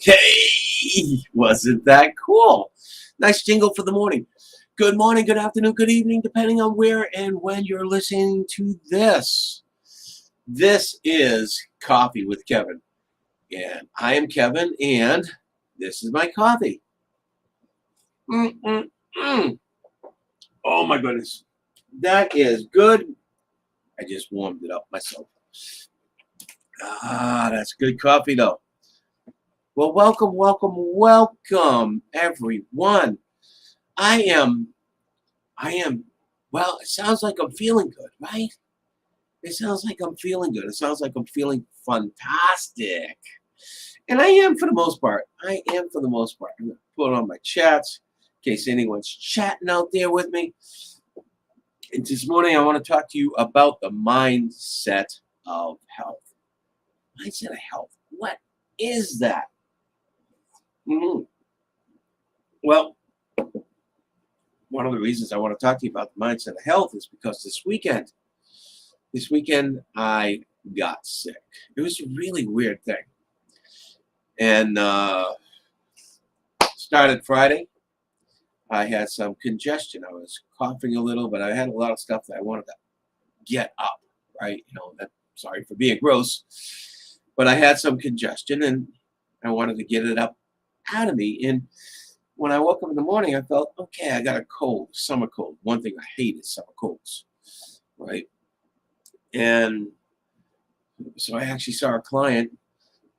Hey, wasn't that cool? Nice jingle for the morning. Good morning, good afternoon, good evening, depending on where and when you're listening to this. This is Coffee with Kevin. And I am Kevin, and this is my coffee. Mm-mm-mm. Oh my goodness. That is good. I just warmed it up myself. That's good coffee, though. Well, welcome, everyone. I am I am, well, it sounds like I'm feeling good, right? It sounds like I'm feeling good. It sounds like I'm feeling fantastic. And I am for the most part. I am for the most part. I'm going to put on my chats in case anyone's chatting out there with me. And this morning, I want to talk to you about the mindset of health. Mindset of health. What is that? Mhm. Well, one of the reasons I want to talk to you about the mindset of health is because this weekend, I got sick. It was a really weird thing. And started Friday. I had some congestion. I was coughing a little, but I had a lot of stuff that I wanted to get up, right? Sorry for being gross, but I had some congestion and I wanted to get it up out of me. And when I woke up in the morning, I felt, okay, I got a cold, summer cold. One thing I hate is summer colds, right? And so I actually saw a client.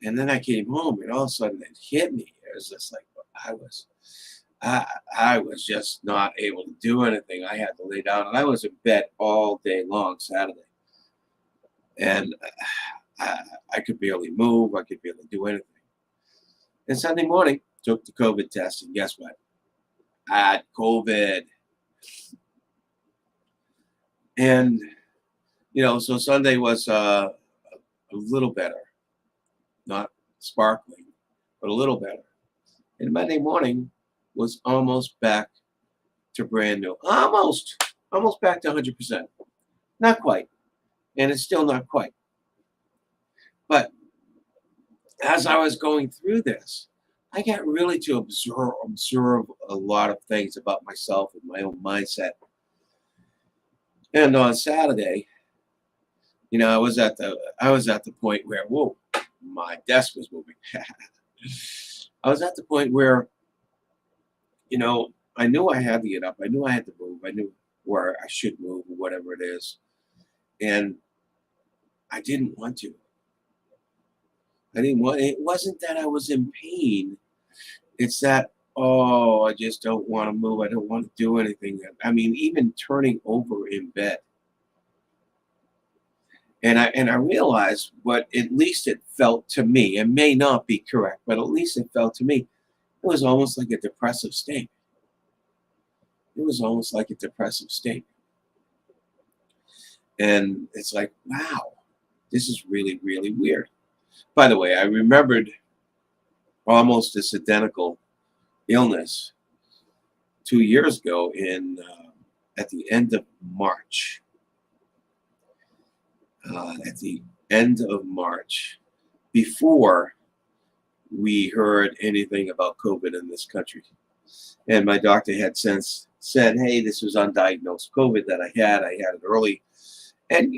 And then I came home, and all of a sudden it hit me. It was just like I was, I, I was just not able to do anything. I had to lay down, and I was in bed all day long Saturday, and I could barely move. I could barely do anything. And Sunday morning, took the COVID test, and guess what? I had COVID. And so Sunday was a little better, not sparkling, but a little better. And Monday morning was almost back to brand new. Almost back to 100%. Not quite. And it's still not quite. But as I was going through this, I got really to observe a lot of things about myself and my own mindset. And on Saturday, I was at the point where, whoa, my desk was moving. I was at the point where, I knew I had to get up. I knew I had to move. I knew where I should move or whatever it is. And I didn't want to. It wasn't that I was in pain. It's that, oh, I just don't want to move. I don't want to do anything. I mean, even turning over in bed. And I realized what at least it felt to me, it may not be correct, but at least it felt to me, it was almost like a depressive state. It was almost like a depressive state. And it's like, wow, this is really, really weird. By the way, I remembered almost this identical illness 2 years ago at the end of March. At the end of March, before we heard anything about COVID in this country, and my doctor had since said, "Hey, this was undiagnosed COVID that I had. I had it early, and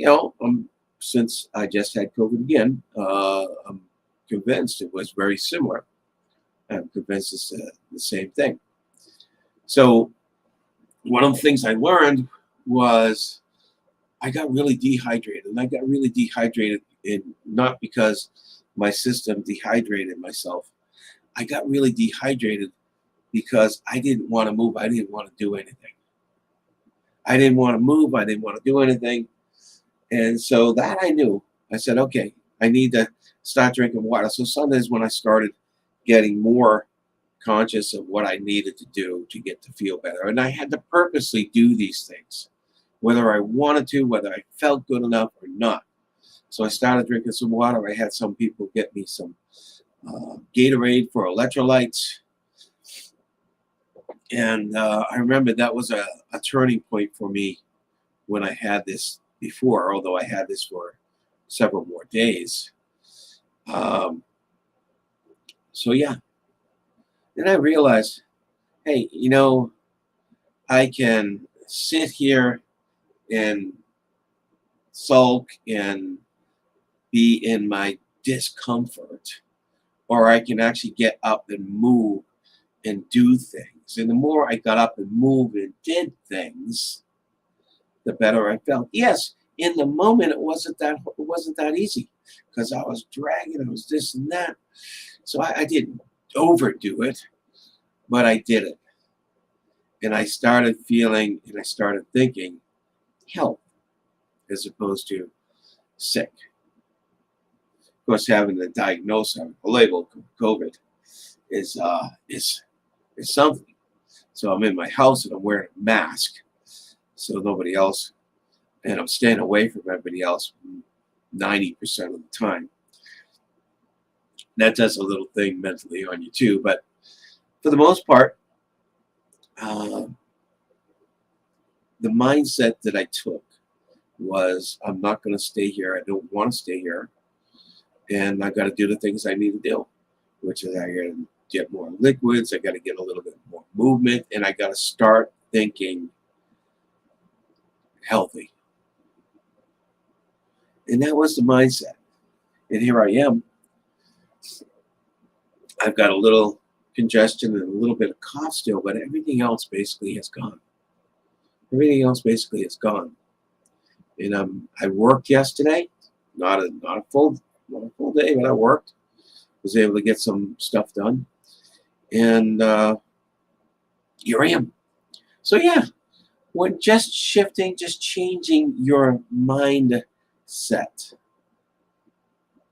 since I just had COVID again, I'm convinced it was very similar. I'm convinced it's the same thing." So one of the things I learned was I got really dehydrated, and I got really dehydrated not because my system dehydrated myself. I got really dehydrated because I didn't want to move. I didn't want to do anything. I didn't want to move. I didn't want to do anything. And so that I knew. I said, okay, I need to start drinking water. So Sundays when I started getting more conscious of what I needed to do to get to feel better. And I had to purposely do these things, whether I wanted to, whether I felt good enough or not. So I started drinking some water. I had some people get me some Gatorade for electrolytes. And I remember that was a turning point for me when I had this before, although I had this for several more days. Um, So yeah, then I realized, hey, I can sit here and sulk and be in my discomfort, or I can actually get up and move and do things. And the more I got up and moved and did things, the better I felt. Yes, in the moment it wasn't that easy because I was dragging, I was this and that. So I didn't overdo it, but I did it. And I started feeling and I started thinking health as opposed to sick. Of course, having the diagnosis, the label COVID is something. So I'm in my house and I'm wearing a mask, so nobody else, and I'm staying away from everybody else 90% of the time. That does a little thing mentally on you too, but for the most part, uh, the mindset that I took was I'm not going to stay here. I don't want to stay here, and I got to do the things I need to do, which is I got to get more liquids. I got to get a little bit more movement, and I got to start thinking healthy. And that was the mindset. And here I am. I've got a little congestion and a little bit of cough still, but everything else basically has gone. Everything else basically is gone. And I worked yesterday, not a full day, but I worked. Was able to get some stuff done, and here I am. So yeah, when just shifting, just changing your mindset,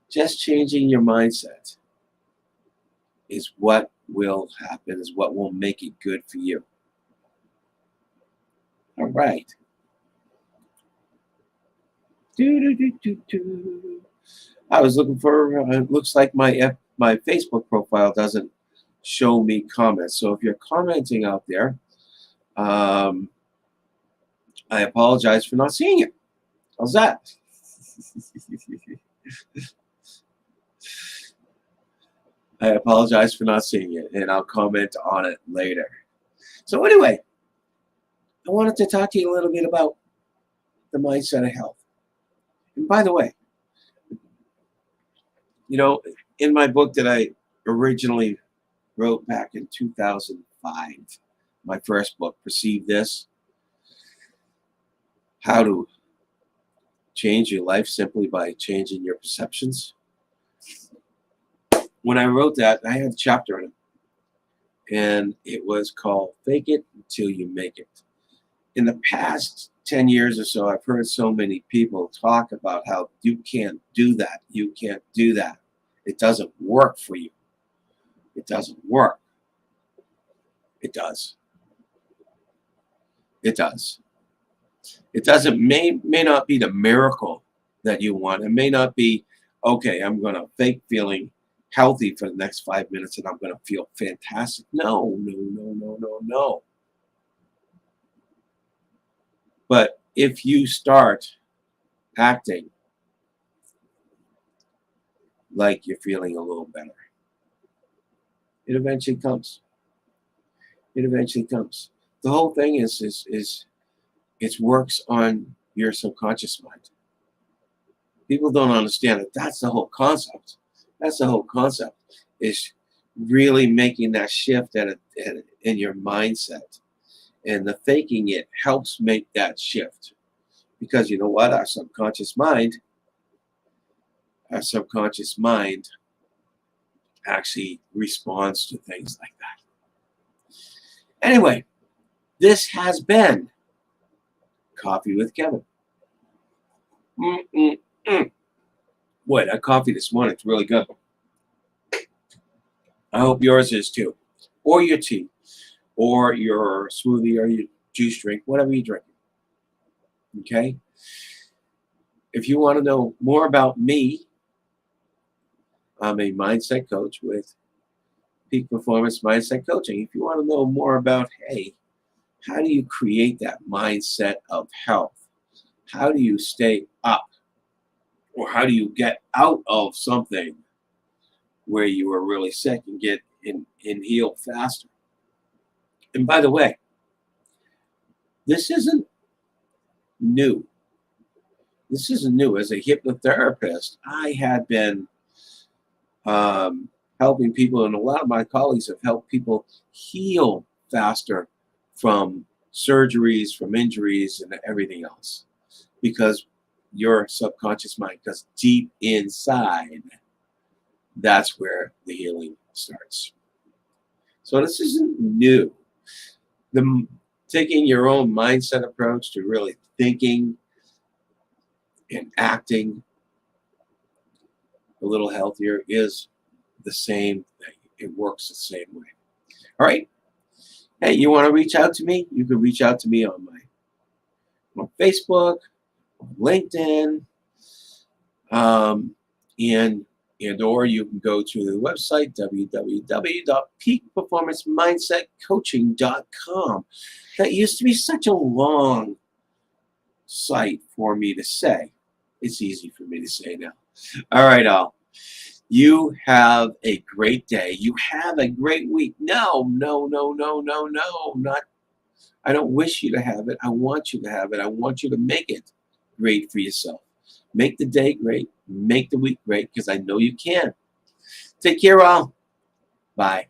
just changing your mindset is what will happen. Is what will make it good for you. All right. Do. I was looking for. It looks like my Facebook profile doesn't show me comments. So if you're commenting out there, um, I apologize for not seeing it. How's that? I apologize for not seeing it, and I'll comment on it later. So anyway, I wanted to talk to you a little bit about the mindset of health. And by the way, you know, in my book that I originally wrote back in 2005, my first book, Perceive This, How to Change Your Life Simply by Changing Your Perceptions. When I wrote that, I had a chapter in it, and it was called Fake It Until You Make It. In the past 10 years or so, I've heard so many people talk about how you can't do that. You can't do that. It doesn't work for you. It doesn't work. It does. It does. It doesn't may not be the miracle that you want. It may not be, okay, I'm going to fake feeling healthy for the next 5 minutes and I'm going to feel fantastic. No, no, no, no, no, no. But if you start acting like you're feeling a little better, it eventually comes. It eventually comes. The whole thing is it works on your subconscious mind. People don't understand it. That's the whole concept. That's the whole concept is really making that shift in your mindset. And the faking it helps make that shift. Because you know what? Our subconscious mind actually responds to things like that. Anyway, this has been Coffee with Kevin. Mm-mm-mm. Boy, that coffee this morning is really good. I hope yours is too. Or your tea, or your smoothie, or your juice drink, whatever you drink. Okay? If you want to know more about me, I'm a mindset coach with Peak Performance Mindset Coaching. If you want to know more about, hey, how do you create that mindset of health? How do you stay up? Or how do you get out of something where you were really sick and get and heal faster. And by the way, this isn't new. This isn't new. As a hypnotherapist, I had been helping people, and a lot of my colleagues have helped people heal faster from surgeries, from injuries, and everything else. Because your subconscious mind, because deep inside, that's where the healing starts. So this isn't new. The taking your own mindset approach to really thinking and acting a little healthier is the same thing. It works the same way. All right. Hey, you want to reach out to me? You can reach out to me on Facebook, on LinkedIn, and or you can go to the website www.peakperformancemindsetcoaching.com. That used to be such a long site for me to say. It's easy for me to say now. All right, all. You have a great day. You have a great week. No, not. I don't wish you to have it. I want you to have it. I want you to make it great for yourself. Make the day great. Make the week great, because I know you can. Take care, all. Bye.